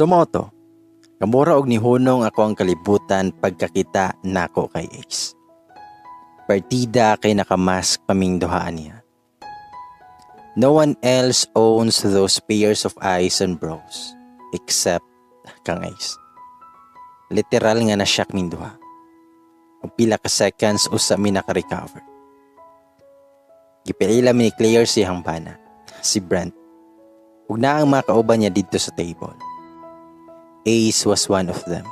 Sumoto, kamura og nihunong ako ang kalibutan pagkakita nako kay Ace. Partida kay nakamask paming duhaan niya. No one else owns those pairs of eyes and brows except kang Ace. Literal nga na-shock ming duha. Kung pila ka seconds usa mi naka-recover. Gipilila mi ni Claire si Hambana, si Brent. Ug na ang mga kauban niya dito sa table. Ace was one of them.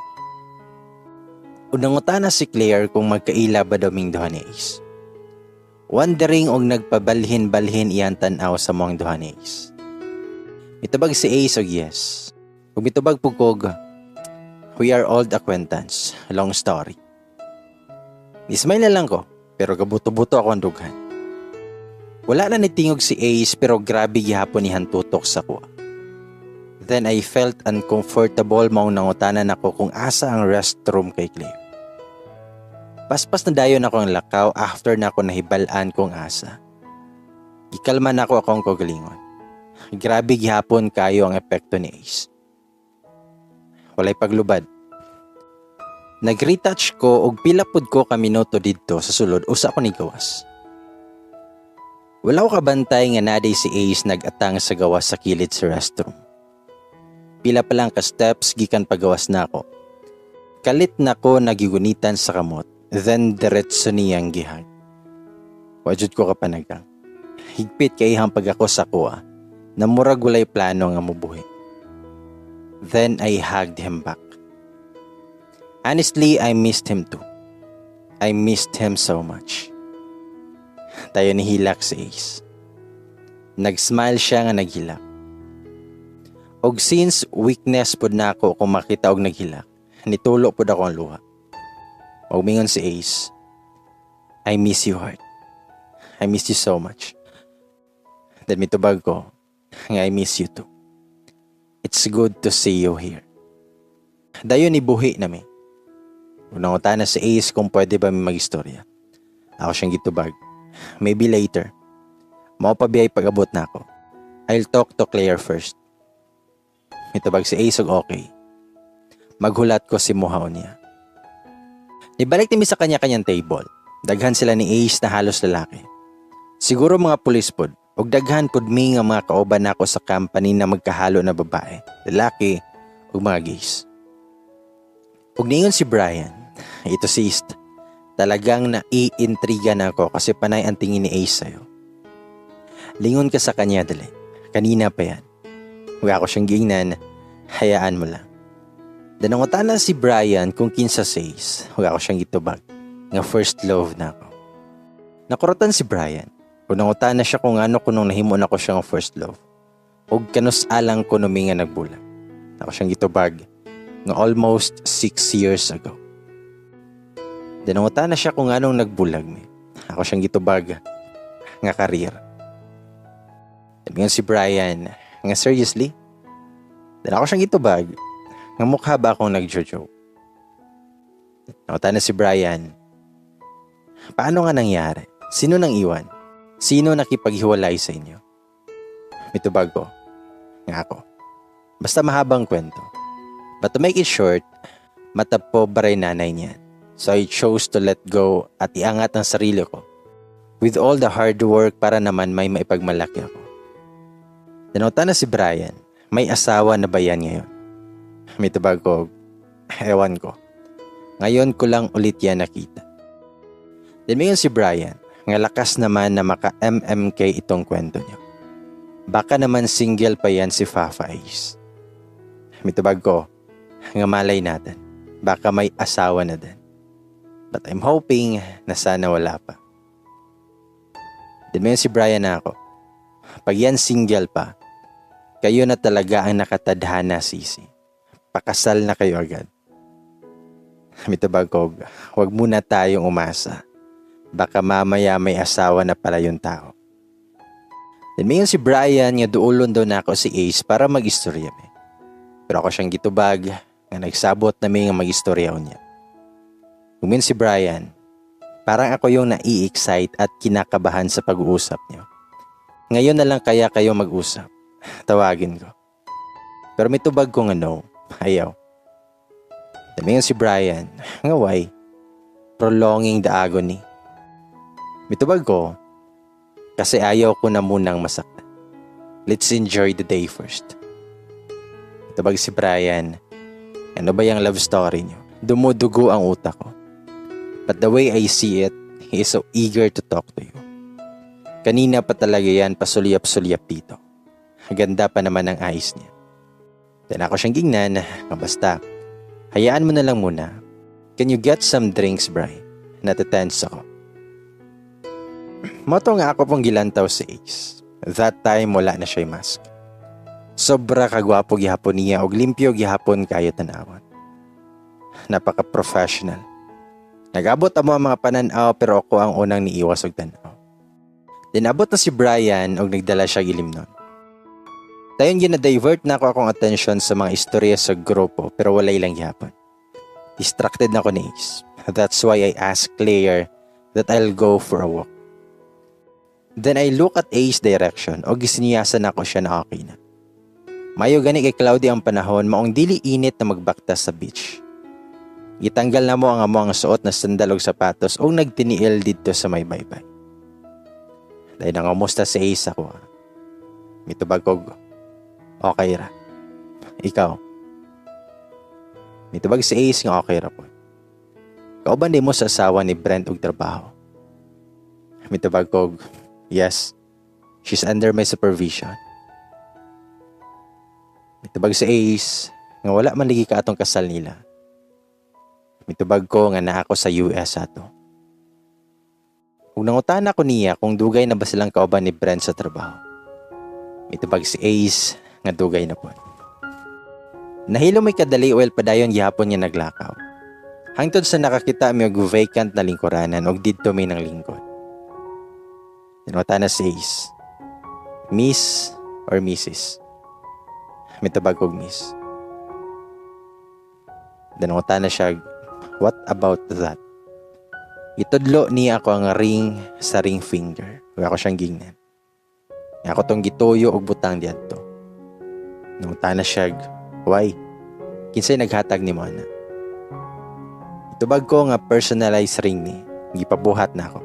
Unangutana si Claire kung magkaila ba daw ming duha ni Ace. Wondering og nagpabalhin-balhin iyan tan-aw sa mong duha ni Ace. Mitubag si Ace og yes. Kung mitubag pugkog, we are old acquaintance. Long story. Ismay na lang ko, pero gabuto-buto ako ang dughan. Wala na nitingog si Ace pero grabe gihapon ni hantutok sa kuha. Then I felt uncomfortable maong nangutanan ako kung asa ang restroom kay Claire. Paspas na dayon ako ang lakaw after na ako nahibalaan kong asa. Ikalma na ako akong kagalingon. Grabe gihapon kayo ang epekto ni Ace. Walay paglubad. Nag-retouch ko og pilapod ko ka minuto didto sa sulod usa ko ni gawas. Wala ko kabantay nga naday si Ace nag-atang sa gawas sa kilid sa restroom. Pila pa lang ka steps gikan pagawas na ako. Kalit na ko nagigunitan sa kamot, then diretso niyang gihag. Wajud ko kapanagang. Higpit kay ihang pag ako sa kuha, na murag walay plano nga mubuhi. Then I hugged him back. Honestly, I missed him too. I missed him so much. Tayo nihilak si Ace. Nag-smile siya nga naghilak. Og since weakness pod na ako kung makita og naghilak, nitulo pod ako ang luha. Og mingon si Ace, I miss you heart. I miss you so much. Then mitubag ko, nga I miss you too. It's good to see you here. Dayon ibuhi nami. Unangutana si Ace kung pwede ba may mag-istorya. Ako siyang gitubag. Maybe later. Mao pa biyay pag-abot na ako. I'll talk to Claire first. Mitubag si Ace og okay. Maghulat ko si muhaw niya. Nibalik nimi sa kanya-kanyang table. Daghan sila ni Ace na halos lalaki. Siguro mga pulis pod. Og daghan pod mi nga mga kauban nako sa company na magkahalo na babae, lalaki ug mga gays. Ug niingon si Brian, ito si East. Talagang naiintriga na ako kasi panay ang tingin ni Ace sa'yo. Lingon ka sa kanya dali. Kanina pa yan. Huwag ako siyang giingnan, hayaan mo lang. Danangutana si Brian kung kinsa si Ace. Huwag ako siyang gitubag. Nga first love na ako. Nakurutan si Brian. Unangutana siya kung ano kunong nahimo na ko siyang first love. Ug kanus alang ko numi nga nagbulag. Ako siyang gitubag nga almost 6 years ago. Danangutana siya kung anong nagbulag mi. Ako siyang gitubag nga career. Sabihan si Brian nga seriously? Dan ako siyang gitubag nga mukha ba akong nagjo-joke. Danangutana si Brian, paano nga nangyari? Sino nang iwan? Sino nakipaghiwalay sa inyo? Mitubag ko, nga ako. Basta mahabang kwento. But to make it short, matapo baray nanay niya. So I chose to let go at iangat ang sarili ko. With all the hard work para naman may maipagmalaki ako. Danauta na si Brian, may asawa na ba yan ngayon? Mitubag ko, ewan ko. Ngayon ko lang ulit yan nakita. Then mayon si Brian, nga lakas naman na maka-MMK itong kwento niyo. Baka naman single pa yan si Fafa Ace. Mitubag ko, nga malay natin. Baka may asawa na din. But I'm hoping na sana wala pa. Then mayon si Brian na ako. Pag yan single pa, kayo na talaga ang nakatadhana, sisi. Pakasal na kayo agad. Mitubag ko, huwag muna tayong umasa. Baka mamaya may asawa na pala yung tao. Then mayon si Brian nga duulon daw na ako si Ace para mag-istorya mi. Pero ako siyang gitubag nga nagsabot na may nga mag-istorya niya. Kumin si Brian, parang ako yung nai-excite at kinakabahan sa pag-uusap niyo. Ngayon na lang kaya kayo mag-usap. Tawagin ko. Pero may tubag kong ano, Ayaw. Damingon si Brian, nga why? Prolonging the agony. Mitubag ko, kasi ayaw ko na munang masaktan. Let's enjoy the day first. Mitubag si Brian, ano ba yung love story niyo? Dumudugo ang utak ko. But the way I see it, he is so eager to talk to you. Kanina pa talaga yan, pasulyap-sulyap dito. Ganda pa naman ang eyes niya. Then ako siyang gingnan, basta, hayaan mo na lang muna. Can you get some drinks, Brian? Natatense ako. Moto nga ako pong gilantaw si Ace. That time, wala na siya mask. Sobra kagwapo gihapon niya og limpyo gihapon kayo tanawan. Napaka-professional. Nag-abot ang mga pananaw pero ako ang unang niiwas og tanaw. Dinabot na si Brian og nagdala siya gilimnon. Dayon gina-divert na ako akong attention sa mga istorya sa grupo pero walay lang gihapon. Distracted na ako ni Ace. That's why I asked Claire that I'll go for a walk. Then I look at Ace's direction o gisiniyasan ako siya na okay na. Mayo gani kay cloudy ang panahon, maong dili init na magbakta sa beach. Gitanggal na mo ang among suot na sandal ug sapatos o nagtiniil dito sa may baybay. Dahil nangamusta si Ace ako. Mitubag ko, okay ra. Ikaw. Mitubag si Ace nga okay ra po. Kauban di mo sa asawa ni Brent og trabaho. Mitubag ko, yes, she's under my supervision. Mitubag si Ace nga wala man ligi ka atong kasal nila. Mitubag ko nga naa ako sa US ato. Kung nangutan ako niya kung dugay na ba silang kauban ni Brent sa trabaho. Mitubag si Ace nga dugay na po. Nahilo may kadali oil padayon gihapon niya naglakaw. Hangtod sa nakakita mi og vacant na lingkuranan og didto may nang lingkod. Nangutan na si Ace, Miss or Mrs.? Mitubag kog Miss. Nangutan na siya, what about that? Itudlo niya ako ang ring sa ring finger. Huwag ako siyang gingnan. Ako tong gituyo og butang diadto. Nangutan na siya, why? Kinsay naghatag ni mo na? Itubag ko nga personalized ring ni. Gipabuhat na ako.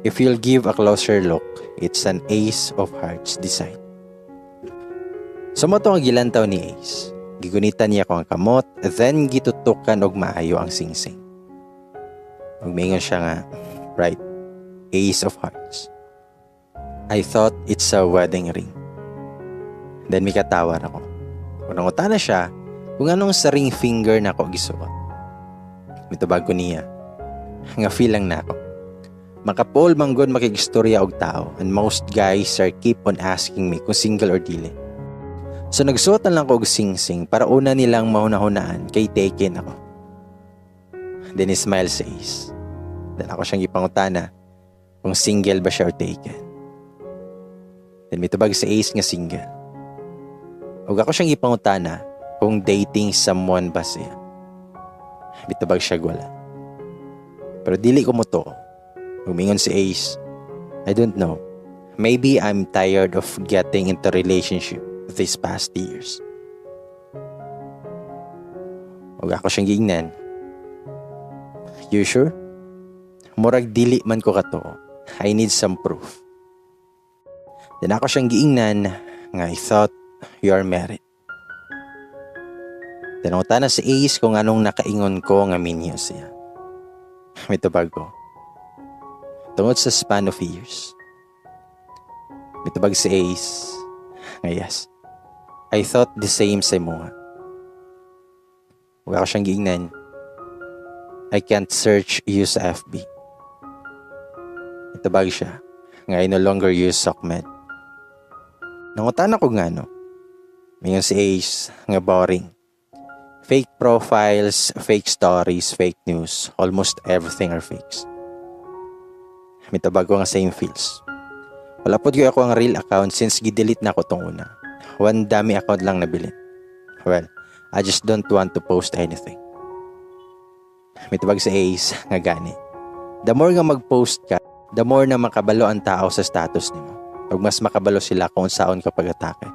If you'll give a closer look, it's an Ace of Hearts design. Sumoto ang gilantaw ni Ace. Gigunitan niya ko ang kamot, then gitutukan og maayo ang singsing. Magmingon siya nga, right, Ace of Hearts. I thought it's a wedding ring. Then may katawar ako. Kung nangutan na siya, kung anong sa ring finger na ako gisuot. Mitubag ko niya. Nga feel lang na ako. Makapol manggon makigistorya og tao and most guys are keep on asking me kung single or dili. So nagsuotan lang ko og sing-sing para una nilang mahunahunaan kay taken ako. Then he smile sa Ace. Then ako siyang ipangutana kung single ba siya or taken. Then mitubag sa Ace nga single. Ug ako siyang ipangutana kung dating someone ba siya. Mitubag siya wala. Pero dili ko mo to. Umingon si Ace, I don't know. Maybe I'm tired of getting into relationship these past years. Huwag ako siyang giingnan. You sure? Murag dili man ko kato. I need some proof. Then ako siyang giingnan nga I thought you are married. Then uta na si Ace kung anong nakaingon ko nga minyo siya. Mitubag ko. Tungod sa span of years. Mitubag si Ace. Yes. I thought the same sa mga. Huwag ako siyang giingnan. I can't search you sa FB. Mitubag siya. Nga I no longer use SOCMED. Nangutan ako nga no. Ngayon si Ace. Nga boring. Fake profiles, fake stories, fake news. Almost everything are fakes. Mitubag ko nga same feels. Wala po ko ako ang real account since gidelete na ako tong una. One dummy account lang nabilin. Well, I just don't want to post anything. Mitubag sa Ace nga gani. The more nga mag-post ka, the more na makabalo ang tao sa status nimo. Ug mas makabalo sila kung saon ka pag-atake.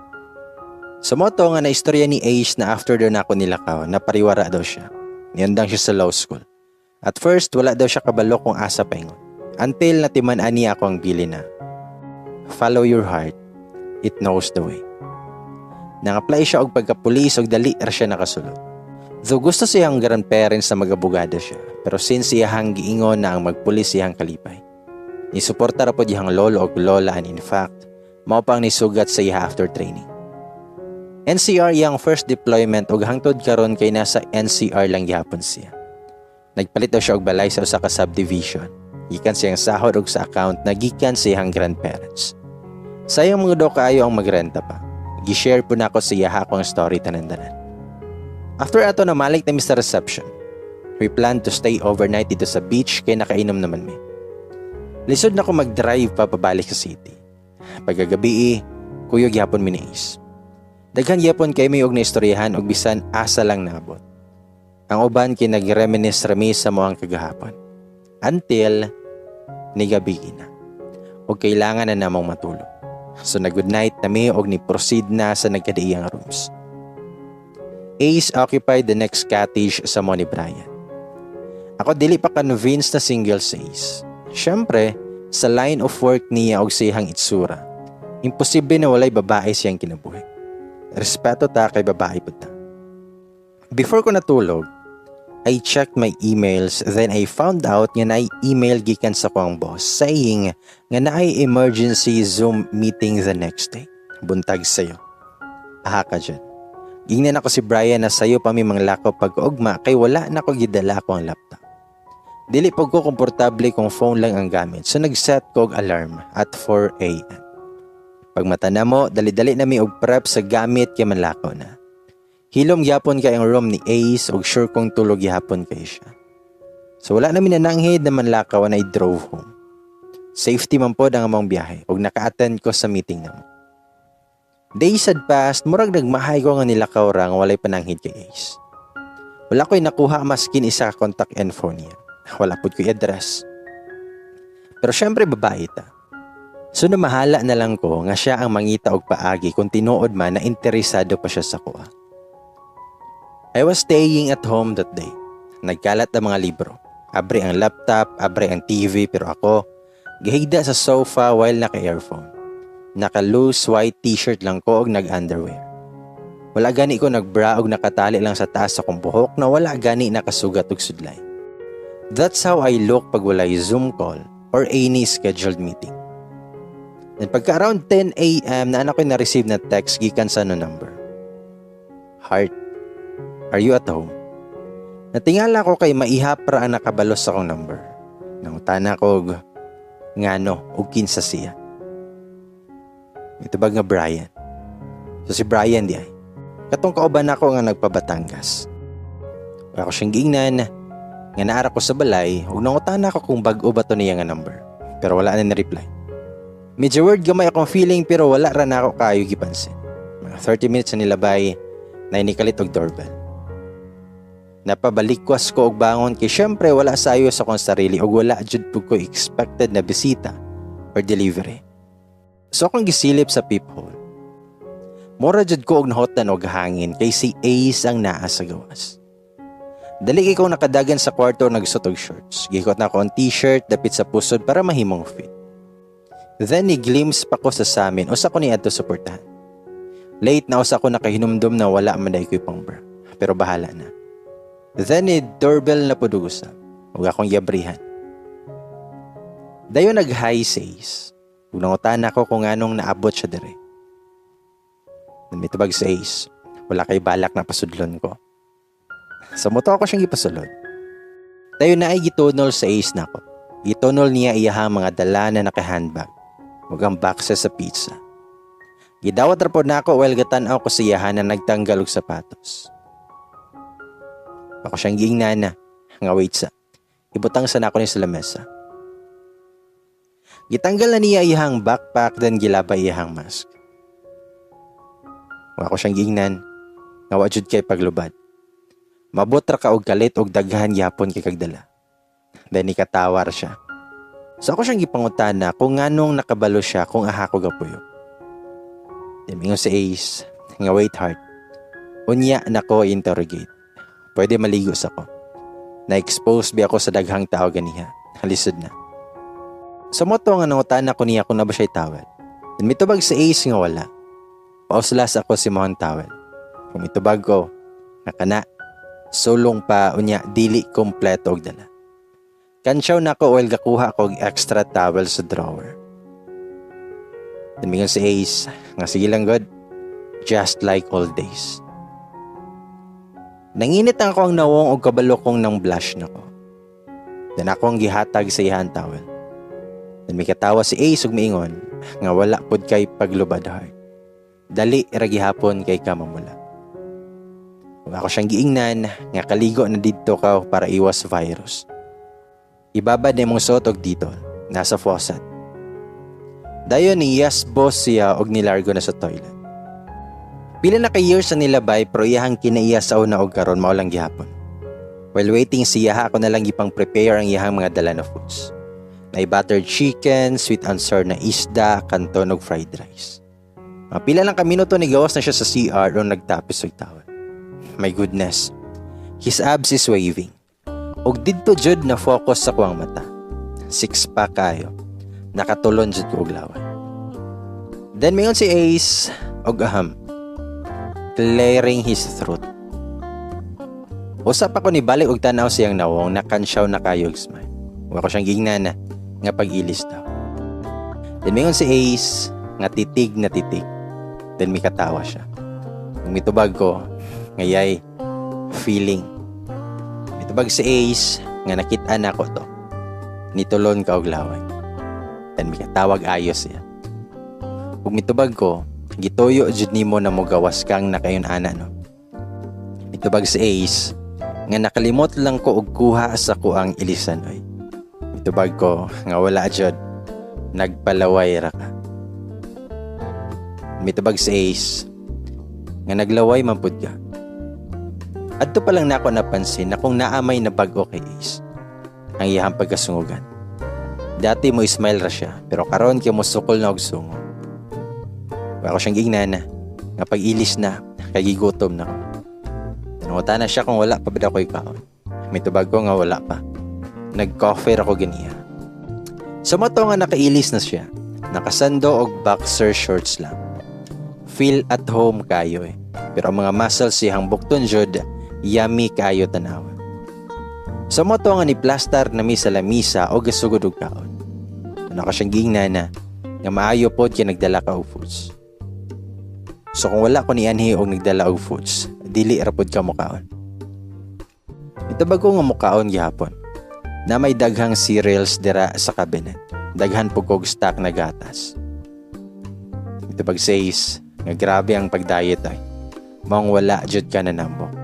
Sa moto nga na istorya ni Ace na after daw na ako nilakaw, napariwara daw siya. Niyandang siya sa law school. At first, wala daw siya kabalo kung asa paingon. Until natiman-an niya ako ang bili na, follow your heart, it knows the way. Nang-apply siya og pagka-pulis og dali ra siya nakasulod. Though gusto siyang grandparents na mag-abogado siya, pero since iyahang giingon na ang magpulis iyang kalipay, nisuporta ra pod iyang lolo og lola and in fact, mao pang nisugat sa iya after training. NCR iyang first deployment ug hangtod karon kay nasa NCR lang gyapon siya. Nagpalit daw siya og balay sa usa ka subdivision. Gikan siyang sahod og sa account na gikan sa iyang grandparents. Sayang mga daw kaayo ang magrenta pa. Gi-share po na ako sa iya akong story tanan-tanan. After ato na malik na Mr. Reception, we plan to stay overnight dito sa beach kay nakainom naman mi. Lisod na ko mag-drive pa pabalik sa city. Pagkagabi, kuyog yapon mi ni Ace. Daghan yapon kay may og naistoryahan og bisan asa lang naabot. Ang uban kay nag-reminisce sa moang kagahapon. Until nigabi na. Og kailangan na namang matulog. So nag-good night na mi og ni-proceed na sa nagkadaiyang rooms. Ace occupied the next cottage sa Money Brian. Ako dili pa convinced na single sa Ace. Siyempre, sa line of work niya og sa iyang itsura, imposible na walay babae siyang kinabuhi. Respeto ta kay babae po ta. Before ko natulog, I checked my emails, then I found out nga naay email gikan sa kuang boss saying nga naay emergency Zoom meeting the next day. Buntag sayo. Aha ka dyan. Gingnan ako si Brian na sayo pa mi manglakaw pag-ugma kay wala na ko gidala ko ang laptop. Dili pag ko komportable kung phone lang ang gamit, so nag-set ko og alarm at 4 a.m. Pagmata na mo, dali-dali na mi og prep sa gamit kay manlakaw na. Hilom gyapon kay ang room ni Ace og sure kong tulog gyapon kay siya. So wala na mi nananghid na manlakaw na I drove home. Safety man pod ang among biyahe og naka-attend ko sa meeting namo. Days had passed, murag nagmahay ko nga nilakaw ra nga walay pananghid kay Ace. Wala ko'y nakuha maskin isa ka contact info niya. Wala pod ko'y address. Pero syempre babae ta. So namahala na lang ko nga siya ang mangita og paagi kung tinuod man na interesado pa siya sa kuha. I was staying at home that day. Nagkalat ang mga libro. Abre ang laptop, abre ang TV, pero ako, gihigda sa sofa while naka-earphone. Naka-loose white t-shirt lang ko og nag-underwear. Wala gani ko nagbra og nakatali lang sa taas sa kong buhok na wala gani nakasugat og sudlay. That's how I look pag walay Zoom call or any scheduled meeting. Then pagka around 10 a.m. na anak ko na-receive na text gikan sa number. Heart, are you at home? Natingala ko kay maihapra ang nakabalos sa kong number. Nangutana ko ngano og kinsa siya. Ito bag nga Brian. So si Brian di ay. Katong kauban ako nga nagpabatangas. Ako siyang giingnan nga naara ko sa balay ug nangutana ko kung bag-o ba to niya nga number. Pero wala na ni-reply. Medyo word gamay akong feeling pero wala ra na ako kayo gipansin. Mga 30 minutes na nilabay na inikalit og doorbell. Napabalikwas ko og bangon kay syempre wala sayo sa kong sarili og wala jud pud ko expected na bisita or delivery. So akong gisilip sa peephole. Mura jud ko og nahotan og hangin kay si Ace ang naa sa gawas. Dali ikaw nakadagan sa kwarto nagsuot og shorts. Gikot na ko ang t-shirt dapit sa pusod para mahimong fit. Then ni-glimpse pa ko sa samin usa ko ni adto suportahan. Late na usa ko nakahinumdum na wala man day ko'y pangbra. Pero bahala na. Then doorbell na pudugusa. Huwag akong yabrihan. Dayon nag-hi says. Huwag nangutan ako kung anong naabot siya dire. Namitubag sa Ace. Wala kay balak na pasudlon ko. Sa moto ako siyang ipasulod. Dayon na ay gitunol sa Ace na ko. Gitunol niya iyahang mga dala na naka-handbag. Huwag ang boxes sa pizza. Gidawat ra pod nako while gatan-aw ko sa iyahan na nagtanggal og sapatos. Ako siyang giingnan na. Nga wait sa. Ibutang sa nako ni sa lamesa. Gitanggal na niya iyahang backpack then gilabay iyahang mask. Ako siyang giingnan. Nga wajud kay paglubad. Mabot ra ka og kalit og daghan gyapon kay kagdala. Then ikatawar siya. So ako siyang gipangutana kung nganong nakabalo siya kung aha ko gapuyo. Demingon si Ace, nga wait heart. Unya nako interrogate. Pwede maligo sa ko. Na-expose bi ako sa daghang tao ganiha. Halisod na. Sa moto nga nangutan ako niya kung na ba siya'y tawel. Dan mitubag sa Ace nga wala. Pauslas ako si mohon tawel. Kung mitubag ko, nakana, sulong pa unya dili kompleto og dala. Kansyaw na ko while gakuha ko og extra towel sa drawer. Dan mingon si Ace, nga sige lang god, just like old days. Nanginit ang ako ang nawong og kabalo kong nang blush na ko. Dan ako ang gihatag sa iyan towel. Dan may katawa si Ace ug miingon nga wala pud kay paglubad heart. Dali ra gihapon kay ka mamula. Ug ako siyang giingnan nga kaligo na didto ka para iwas virus. Ibabad ni mong suot og dito nasa faucet. Dayon ni yes boss siya og nilargo na sa toilet. Pila na ka years na nilabay pero iyahang kinaiya sa una og karon mao lang gihapon. While waiting siya ako na lang gipang prepare ang iyahang mga dala na foods. May buttered chicken, sweet and sour na isda, kanton og fried rice. Pila lang ka minuto ni gawas na siya sa CR o nagtapis og towel. My goodness. His abs is waving. Og didto jud na focus sa kuwang mata. Six pack kayo. Nakatulon jud ko og laway. Then mingon si Ace og clearing his throat. Usap ako ni balik og tanaw siyang nawong nakansyaw na kayo og smile. Wa ko siyang gingnan nga pag-ilis daw. Then mingon si Ace nga titig na titig. Then may katawa siya. Nung mitubag ko, ngayay feeling. Mitubag si Ace nga nakita na ko to. Nitulon ka og laway. Then may katawag ayos siya. Kung mitubag ko, gituyo jud nimo na mo gawas kang nakayon ana no. Mitubag si Ace nga nakalimot lang ko og kuha sa kuang ilisan oy. Mitubag ko nga wala jud nagpalaway ra ka. Mitubag si Ace nga naglaway man pud ka. Adto pa lang nako napansin na kung naamay na bag-o kay Ace ang iyang pagkasungugan. Dati mo smile ra siya pero karon kay mo sukol na og sungo. Ako siyang gignan nga pag-ilis na kagigutom na ko. Nanguta na siya kung wala pa ba ako'y kaon. May tubag ko nga wala pa. Nag-coffee ako ganiya. Sa moto nga nakailis na siya. Nakasando og boxer shorts lang. Feel at home kayo eh. Pero ang mga muscles siyang bukton jud, yummy kayo tanawa. Sa moto nga ni plaster na mi sa lamisa o gasugod og kaon. Ako siyang gignan nga maayo pod kay nagdala ka og foods. So kung wala ko ni anhi og nagdala og foods, dili ra pod ka mukaon. Itubag ko nga mukaon gihapon. Na may daghang cereals dira sa cabinet. Daghan pug og stock na gatas. Itubag says nga grabe ang pagdiet ay. Maong wala jud ka na nambok.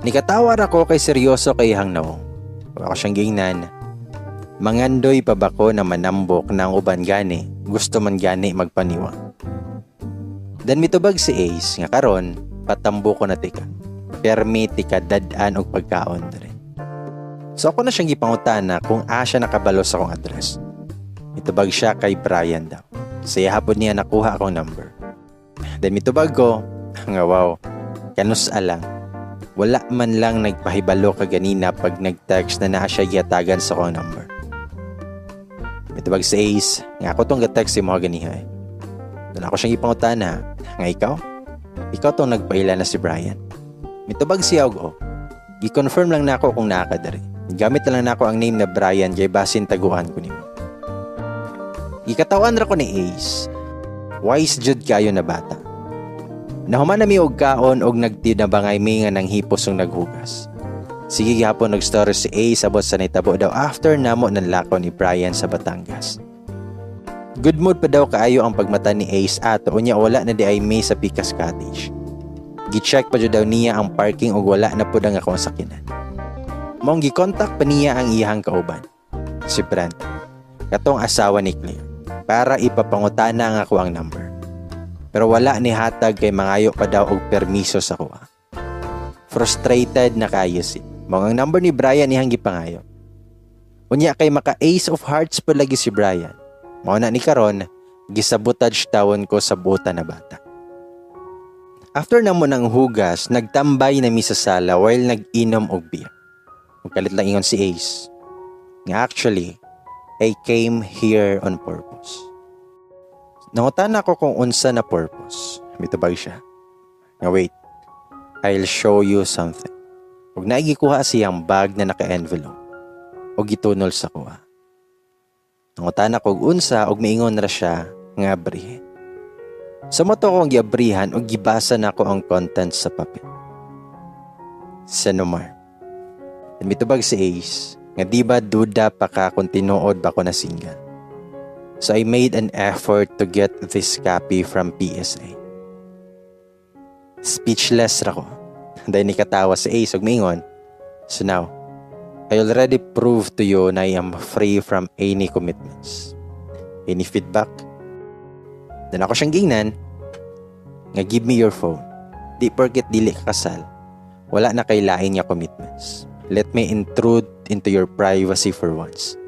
Nikatawar ako kay seryoso kay hang nawong. Ako siyang gingnan. Mangandoy pa ba ko na manambok ng uban gani? Gusto man gani magpaniwang. Dan mitubag si Ace nga karon patambo ko na tika. Permi tika dadan og pagkaon rin. So ako na siyang gipangutana kung asya nakabalo sa akong address. Mitubag siya kay Brian daw. Saya hapon niya nakuha akong number. Then mitubag ko nga wow, kanus alang. Wala man lang nagpahibalo ka ganina pag nag-text na naa siya giyatagan sa akong number. Mitubag si Ace nga ako tong ga-text si mga ganiha eh. Doon ako siyang ipangutana nga ikaw tong nagpaila na si Brian. Mitubag siya og gi-confirm lang nako kung naa ka diri. Gamit na lang nako ang name na Brian kay basin taguan ko nimo. Ikatawan ra ko ni Ace. Wise jud kayo na bata. Nahuman na mi og kaon og nagtinabangay mi nga nang hipos og naghugas. Sige gihapon nag-story si Ace abot sa nitabo daw after namo ng lakaw ni Brian sa Batangas. Good mood pa daw kaayo ang pagmata ni Ace ato unya wala na di ay may sa Picas Cottage. Gi-check pa jud daw niya ang parking ug wala na pud ang akong sakyanan. Mong gi-contact pa niya ang iyang kauban, si Brent, katong asawa ni Claire, para ipapangutana ang ako ang number. Pero wala ni hatag kay mangayo pa daw og permiso sa kuha. Frustrated na kayo si. Mong ang number ni Brian ihang gipangayo. Unya kay maka Ace of Hearts pa lagi si Brian. Mao na ni karon gisabotage tawon ko sa buta na bata. After na mo ng hugas, nagtambay na mi sa sala while nag-inom og beer. Magkalit lang ingon si Ace. Nga actually, I came here on purpose. Nangutan ako kung unsa na purpose. Mitubag siya. Nga wait, I'll show you something. Huwag naigikuha siyang bag na naka-envelope o gitunol sa kuha. Nangutan ako og unsa og miingon ra siya nga abrihe. Sa moto kong giabrihan o gibasa na ko ang content sa papel. Senomar. Mitubag si Ace nga di ba duda pa ka kung tinuod ba ko na single. So I made an effort to get this copy from PSA. Speechless ra ko. Dahil nikatawa si Ace og miingon. So now, I already proved to you na I am free from any commitments. Any feedback? Then ako siyang gingnan nga give me your phone. Di porket dili ka kasal, wala na kay lain niya commitments. Let me intrude into your privacy for once.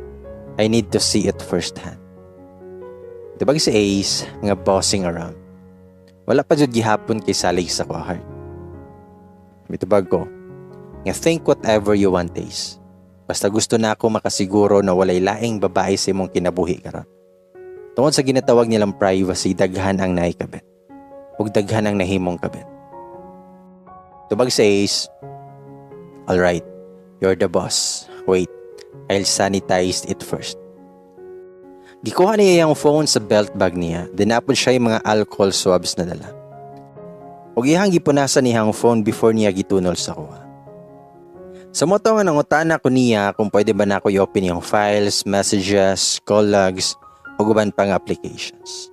I need to see it firsthand. Dibag si Ace nga bossing around. Wala pa jud gihapon kay salig sa ko heart. Mitubag ko nga think whatever you want, Ace. Basta gusto na ako makasiguro na walay laing babae sa imong kinabuhi karon. Tungod sa ginatawag nilang privacy, daghan ang naikabit. Ug daghan ang nahimong kabit. Tubag sa Ace, alright, you're the boss. Wait, I'll sanitize it first. Gikuha niya yung phone sa belt bag niya, dinapod siya yung mga alcohol swabs na dala. Ug iyang gipunasan niya ang phone before niya gitunol sa kuha. Sa moto nga nangutana ko niya kung pwede ba na ako i-open yung files, messages, call logs, o guban pang applications.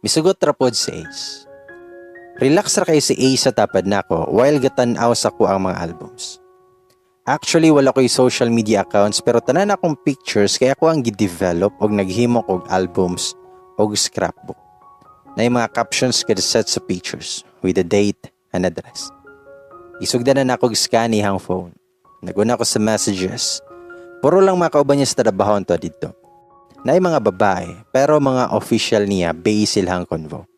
Misugot rapod si Ace. Relax ra kay si Ace sa tapad nako while gatan-aw sa ko ang mga albums. Actually, wala ko'y social media accounts pero tanan akong pictures kaya ako ang gidevelop og naghimo og albums og scrapbook. Na yung mga captions kada set sa pictures with the date and address. Isugdan na ako og scan ihang phone. Naguna ko sa messages. Puro lang mga kauban niya sa trabahon to dito. Na yung mga babae, pero mga official niya base silhang convo,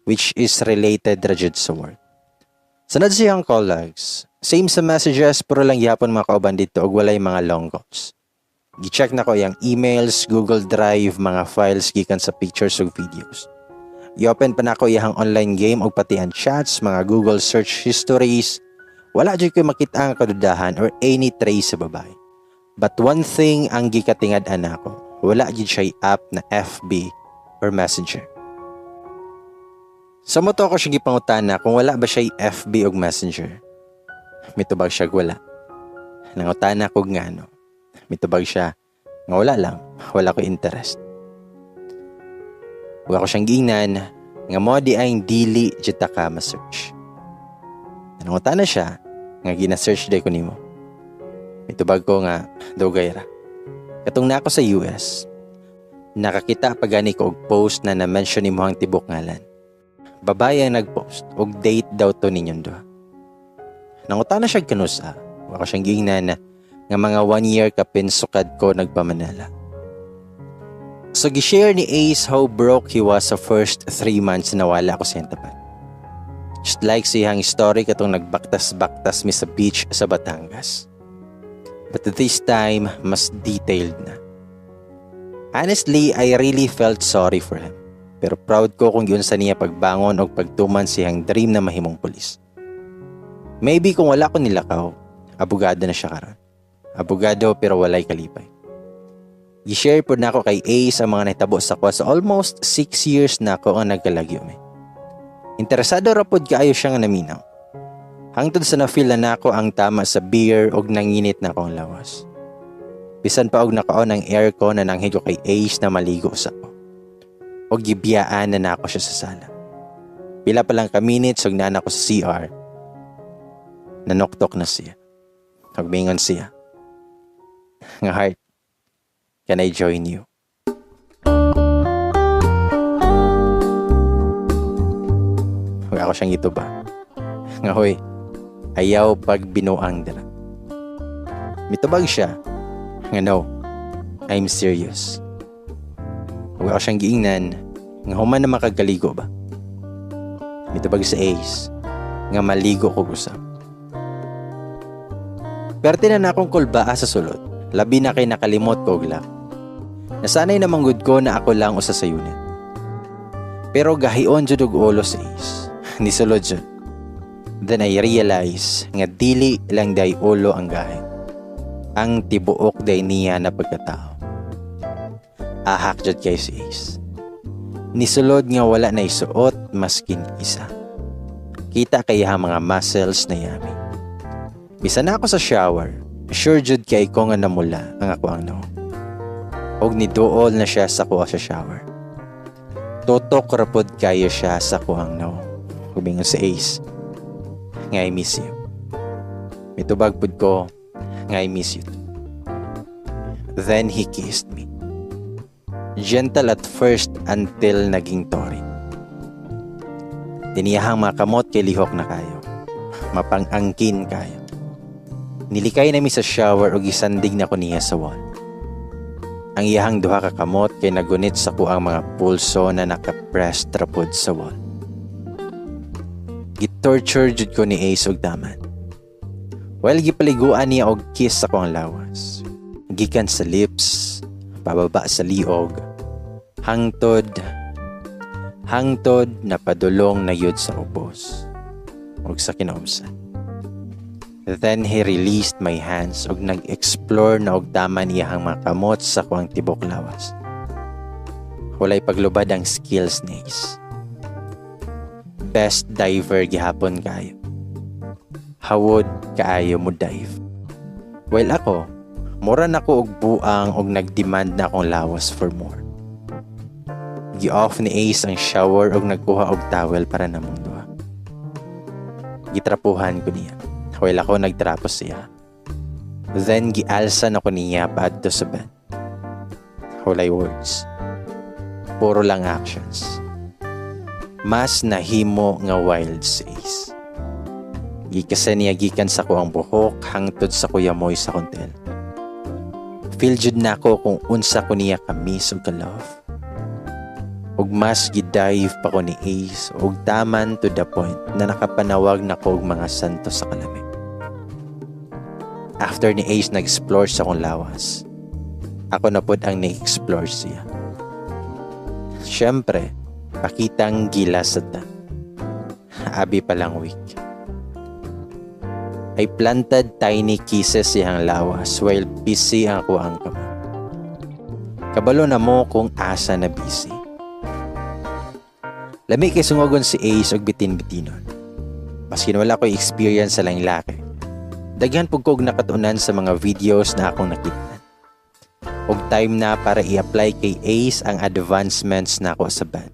which is related ra jud sa work. Sunod siyang call logs. Same sa messages, pero lang yapon mga kauban dito og walay mga long calls. Gi-check na ko yung emails, Google Drive, mga files gikan sa pictures ug videos. I-open pa na ko iyang online game og pati ang chats, mga Google search histories. Wala jud ko'y makita ang kadudahan or any trace sa babae. But one thing ang gikatingad-an nako. Wala gid siya app na FB or Messenger. Sa moto ko siya gipangutana kung wala ba siya FB o Messenger. Mitubag siya wala. Nangutana ko ngano. Mitubag siya nga wala lang, wala ko interest. Huwag ako siyang giingnan nga mo di ay dili jud ta ka ma-search. Nangutana siya nga gina-search day ko nimo. Mitubag ko nga dugay ra. Katong na ako sa US, nakakita pa gani ko og post na na-mention ni mo ang tibok ngalan. Babae ang nag-post og date daw to ninyong duha. Nangutana siya kanusa, wala siyang giingnan nga mga 1 year ka pinsukad ko nagpamanala. So gi-share ni Ace how broke he was sa first 3 months na wala ko sa Entapan. Just like siyang story katong nagbaktas-baktas mi sa beach sa Batangas. But this time, mas detailed na. Honestly, I really felt sorry for him. Pero proud ko kung yun sa niya pagbangon o pagtuman siyang dream na mahimong pulis. Maybe kung wala ko nilakaw, abogado na siya karon. Abogado pero walay kalipay. I-share po na ako kay Ace ang mga nahitabo sa kwa sa almost 6 years na ako ang nagkalagyo may. Interesado rapod kaayo siya nga naminaw. Hangtod sa na-feel na nako ang tama sa beer og nanginit na akong lawas. Bisan pa og nakaon ang aircon na nanghigo kay Ace na maligo sa ko. Og gibiyaan na nako siya sa sala. Pila pa lang ka minutes og nana ko sa CR. Nanoktok na siya. Og mingon siya. Nga heart, can I join you? Huwag ako siyang ito ba? Nga hoy, ayaw pag binuang dala. Mitubag siya. Nga no, I'm serious. Huwag ako siyang giingnan. Nga human na makagaligo ba? Mitubag sa Ace. nga maligo ko usab. Perte na akong kulbaa sa sulod, labi na kay nakalimot ko og lak. Nasanay na manggod ko na ako lang usa sa unit. Pero gahion jud og ulo sa Ace. Ni sulod jud. Then I realize nga dili lang day ulo ang gahi. Ang tibuok day niya na pagkatao. Ahak jud kay si Ace. Nisulod nga wala na isuot maskin isa. Kita kay mga muscles na yami. Bisan na ako sa shower, sure jud kay ko nga namula ang ako ang no. Og niduol na siya sa kuha sa shower. Totok rapod kayo siya sa kuhang no. Kumingon si Ace nga I miss you. Mitubag pud ko nga I miss you too. Then he kissed me. Gentle at first until naging tori. Diniyahang mga kamot kay lihok na kayo. Mapang-angkin kayo. Nilikay nami sa shower og isandig na ko niya sa wall. Ang iyahang duha ka kamot kay nagunit sa kuang mga pulso na nakapress trapod sa wall. Gitorture jud ko ni Ace og daman. While gipaliguan niya og kiss sa kuang lawas. Gikan sa lips, pababa sa liog, hangtod na padulong na yud sa ubos ug sa kinaumsan. Then he released my hands ug nag-explore na og daman iyang mga kamot sa kuang tibok lawas. Walay paglubad ang skills ni Ace. Best diver gihapon kayo. Hawod kaayo mo dive. While ako, mura na ko og buang og nagdemand na akong lawas for more. Gi-off ni Ace ang shower og nagkuha og towel para namong duha. Gitrapuhan ko niya. While ako nagtrapos siya. Then gialsa na ko niya paadto sa bed. Walay words. Puro lang actions. Mas nahimo nga wild si Ace. Gikasa niya gikan sa kuang buhok hangtod sa kuya moy sa kontel. Feel jud na ko kung unsa ko niya ka-miss ug ka-love. Ug mas gidive pa ko ni Ace ug taman to the point na nakapanawag na ko og mga santo sa kalamig. After ni Ace nag-explore sa akong lawas, ako na pod ang ni-explore siya. Siyempre, pakitang gila sa tan. Abi palang week. I planted tiny kisses siyang lawas while busy ako ang kamot. Kabalo na mo kung asa na busy. Lami kay sungogon si Ace og bitin-bitinon. Maskin wala ko experience sa lang laki. Daghan pug kog nakatunan sa mga videos na akong nakita. Og time na para i-apply kay Ace ang advancements na ako sa band.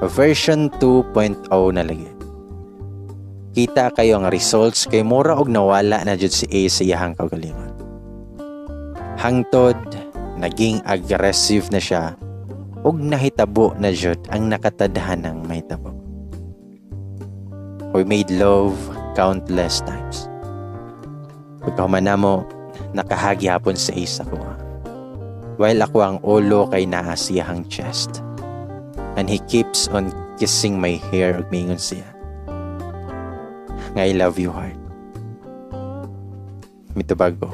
Version 2.0 na lagi. Kita kayo ang results kay mura og nawala na jud si Ace sa iyang kaugalingon. Hangtod, naging aggressive na siya og nahitabo na jud ang nakatadhanang may tabo. We made love countless times. Pagkahuman mo, nakahagi hapon sa Ace ako. While ako ang ulo kay naa siyang chest. And he keeps on kissing my hair ug mingon siya. Nga I love you heart. Mitubag ko.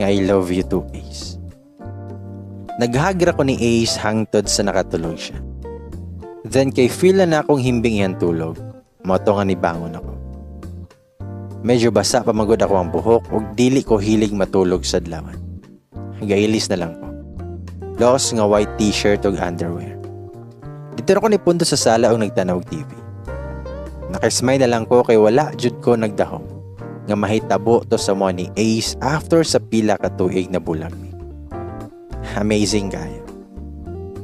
Nga I love you too, Ace. Naghagra ko ni Ace hangtod sa nakatulog siya. Then kay feel na akong himbing yan tulog, moto nga ni bangon ako. Medyo basa pa magod ako ang buhok ug dili ko hilig matulog sa adlawan. Gailis na lang ko. Los nga white t-shirt ug underwear. Dito ako nipunto sa sala ug nagtanaw og TV. Nakismay na lang ko kay wala jud ko nagdahom nga mahitabo to sa mo ni Ace after sa pila ka tuig na bulag ni. Amazing kayo.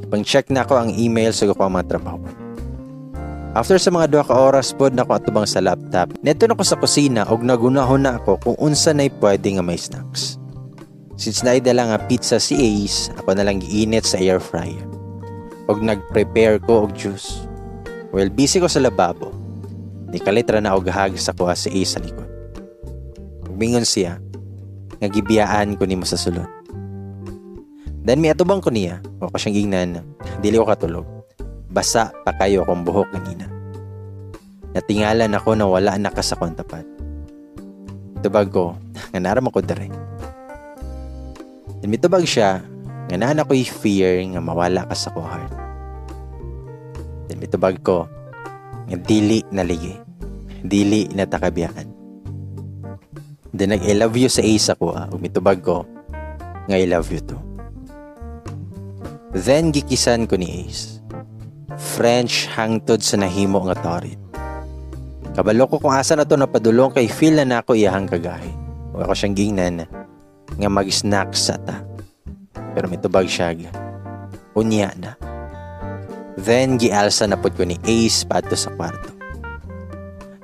Pang-check na ako ang email sa ko ang mga trabaho. After sa mga 2 ka oras pod nako atubang sa laptop, neto na ko sa kusina og nagunahon na ako kung unsa nay pwede nga may snacks. Since naidala nga pizza si Ace, ako na lang giinit sa air fryer. Og nag-prepare ko og juice. While busy ko sa lababo, nikalitra na og hag sa kuha si Ace sa likod. Mingon siya, nga gibiyaan ko nimo sa sulod. Then may atubang ko niya, o ko siyang gingnan, dili ko katulog. Basa pa kayo akong buhok kanina. Natingalan ako na wala na ka sa kong tapat. Tubag ko, nga naram ako dere. Mitubag siya, nga naan ako'y fear nga mawala ka sa ko heart. Mitubag ko, nga dili na ligi. Dili na takabiyaan. Then nag-I love you sa Ace ako. Mitubag ko, nga I love you too. Then gikisan ko ni Ace. French hangtod sa nahimo nga torit. Kabalo ko kung asa na to napadulong kay feel na nako iyahang kagahi. O ako siyang gingnan nga mag-snack sa ta. Pero mitubag siya. Unya na. Then gialsa na pod ko ni Ace pato sa kwarto.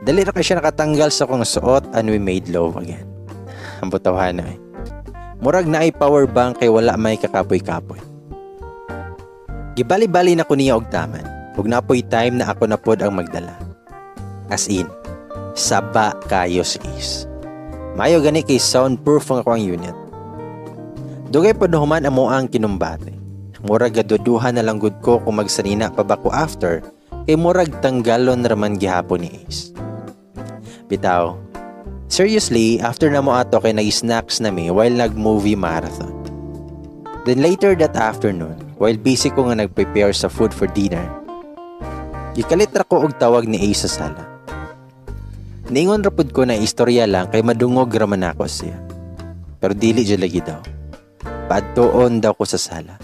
Dali ra kay siya nakatanggal sa kong suot and we made love again. Ang butawhan na eh. Murag na ay power bank kay wala may kakapoy-kapoy. Gibali-bali na ko niya og taman. Ug napoy time na ako na pod ang magdala. As in, saba kayo si Ace. Mayo gani kay soundproof ang akong unit. Dugay pod human amo ang kinumbate. Murag gaduduhan na lang gud ko kung magsanina pa ba ko after kay murag tanggalon raman gihapon ni Ace. Bitaw, seriously, after na mo ato kay nag-snacks na mi while nag-movie marathon. Then later that afternoon, while busy ko nga nag-prepare sa food for dinner, gikalit ra ko og tawag ni Ace sa sala. Ningon rapod ko na istorya lang kay madungog raman ako siya. Pero dili dyan lagi daw. Padtoon daw ko sa sala.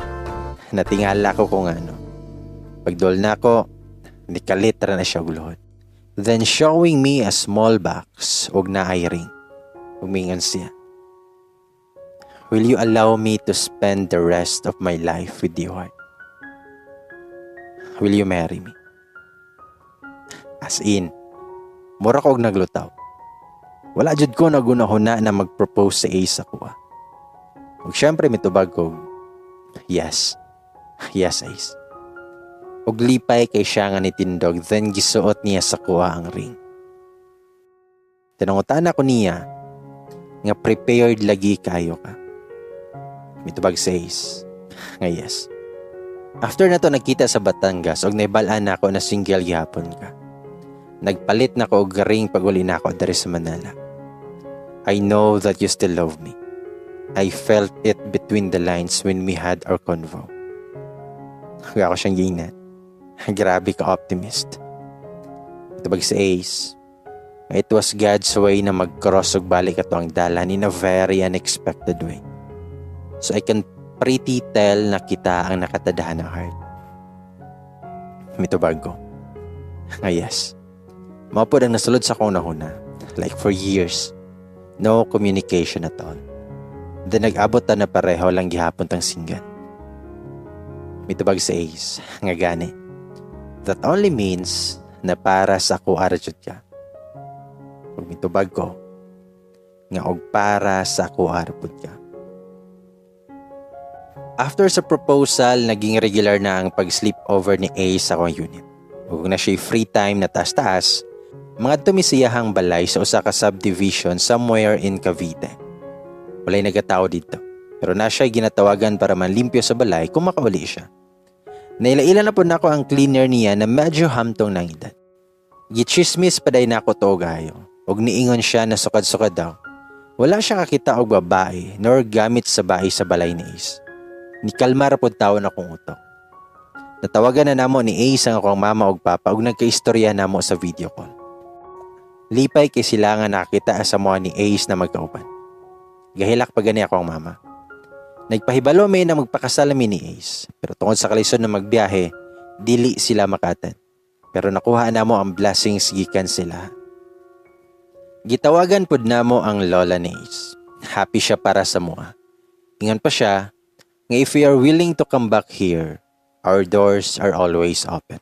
Natingala ko kung ano. Pagdol na ko, nikalit ra na siya guluhod. Then showing me a small box og naay ring. Umingon siya. Will you allow me to spend the rest of my life with you, heart? Will you marry me? As in, mura ko og naglutaw. Wala jud ko nagunahuna na mag-propose sa Ace ako. Ug syempre mitubag ko, yes. Yes, Ace. Ug lipay kay siya nga nitindog, then gisuot niya sa kuha ang ring. Tinangutan ako niya nga prepared lagi kayo ka. Mitubag sa Ace nga yes. After na to nagkita sa Batangas ug naibalaan na ako na single gihapon ka. Nagpalit na ko og ring pag uli na ako diri sa Manila. I know that you still love me. I felt it between the lines when we had our convo. Ako siyang gingnan. Grabe ka optimist. Tubag sa Ace. It was God's way na mag-cross ug balik ato ang dalan in a very unexpected way. So I can pretty tell na kita ang nakatadahan ng heart. Mitubag ko. Yes. Mapod ang nasulod sa kong nahuna. Like for years. No communication at all. Then nag-abot na pareho lang gihapon tang singgan. Mitubag sa Ace. Nga gani. That only means na para sa ako arjud ka. Pag mitubag ko. Nga og para sa ako arjud ka. After sa proposal, naging regular na ang pag-sleepover ni Ace sa akong unit. Ug na siya free time na taas-taas, mga tumisiyahang balay sa usa ka subdivision somewhere in Cavite. Walay nagatao dito. Pero na siya ginatawagan para manlimpyo sa balay kung makauli siya. Naila-ila na po na ako ang cleaner niya na medyo hamtong ng edad. Gichismis pa day na ako to gayo. Ug niingon siya na sukad-sukad daw. Wala siya kakita og babae nor gamit sa bahay sa balay ni Ace. Nikalmar po taon akong utok. Natawagan na namo ni Ace ang akong mama ug papa ug nagkaistorya namo sa video call. Lipay kay sila nga nakita sa mga ni Ace na magkauban. Gahilak pa gani ako ang mama. Nagpahibalo may na magpakasal mi ni Ace. Pero tungod sa kalisod na magbiyahe, dili sila makatan. Pero nakuha na mo ang blessings gikan sila. Gitawagan pud namo ang lola ni Ace. Happy siya para sa mua. Ingon pa siya, nga if we are willing to come back here, our doors are always open.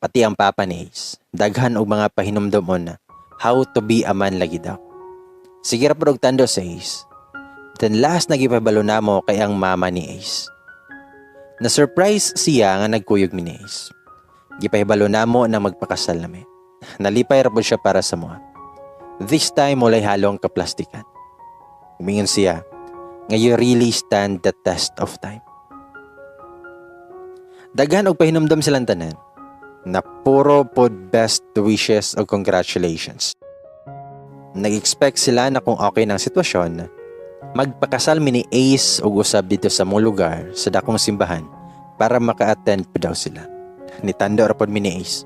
Pati ang papa ni Ace, daghan og mga pahinumdomon na how to be a man lagi daw. Sige ra pud og tando sa Ace. Then last nagipabalo namo kay ang mama ni Ace. Na-surprise siya nga nagkuyog mi ni Ace. Gipahibalo namo na magpakasal nami. Nalipay ra pud siya para sa mua. This time walay halong kaplastikan. Umingon siya, nga you really stand the test of time. Daghan og pahinumdom silang tanan. na puro pod best wishes o congratulations. Nag-expect sila na kung okay ng sitwasyon, magpakasal mi ni Ace og usab dito sa mong lugar sa dakong simbahan para maka-attend pa daw sila. Nitando ra pod mi ni Ace.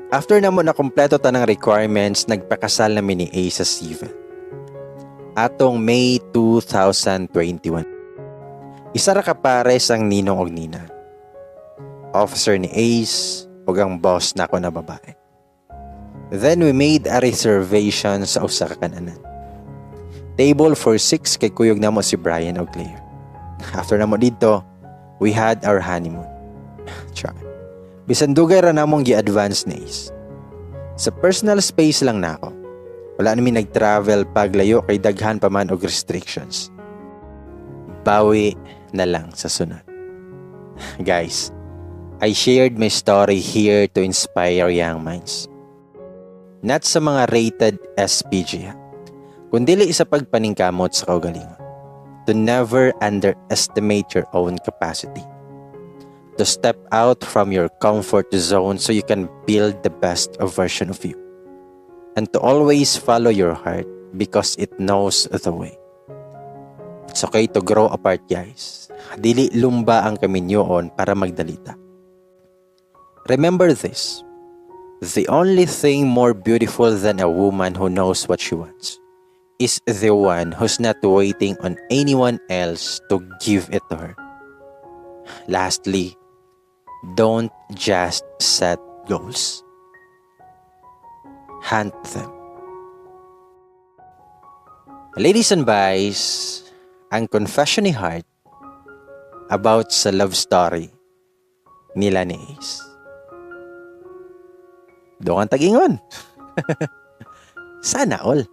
After namo na kompleto tanang requirements, nagpakasal na mi ni Ace sa Steven. Atong May 2021. Isa ra ka pares ang ninong og nina. Officer ni Ace ug ang boss nako na babae. Then we made a reservation sa usa ka kananan. Table for 6 kay kuyog namo si Brian o Claire. After namo dito, we had our honeymoon. Char. Bisan dugay ra namong gi-advance ni Ace. Sa personal space lang nako. Wala namin nag-travel paglayo kay daghan pa man og restrictions. Bawi na lang sa sunod. Guys, I shared my story here to inspire young minds. Not sa mga rated SPG, kundi sa pagpaningkamot sa kaugalingon. To never underestimate your own capacity. To step out from your comfort zone so you can build the best version of you. And to always follow your heart because it knows the way. It's okay to grow apart, guys. Dili lumba ang kaminyoon para magdalita. Remember this. The only thing more beautiful than a woman who knows what she wants is the one who's not waiting on anyone else to give it to her. Lastly, don't just set goals. Hunt them. Ladies and boys, ang confession ni Heart about sa love story nila ni Ace. Doon ang tagingon. Sana all.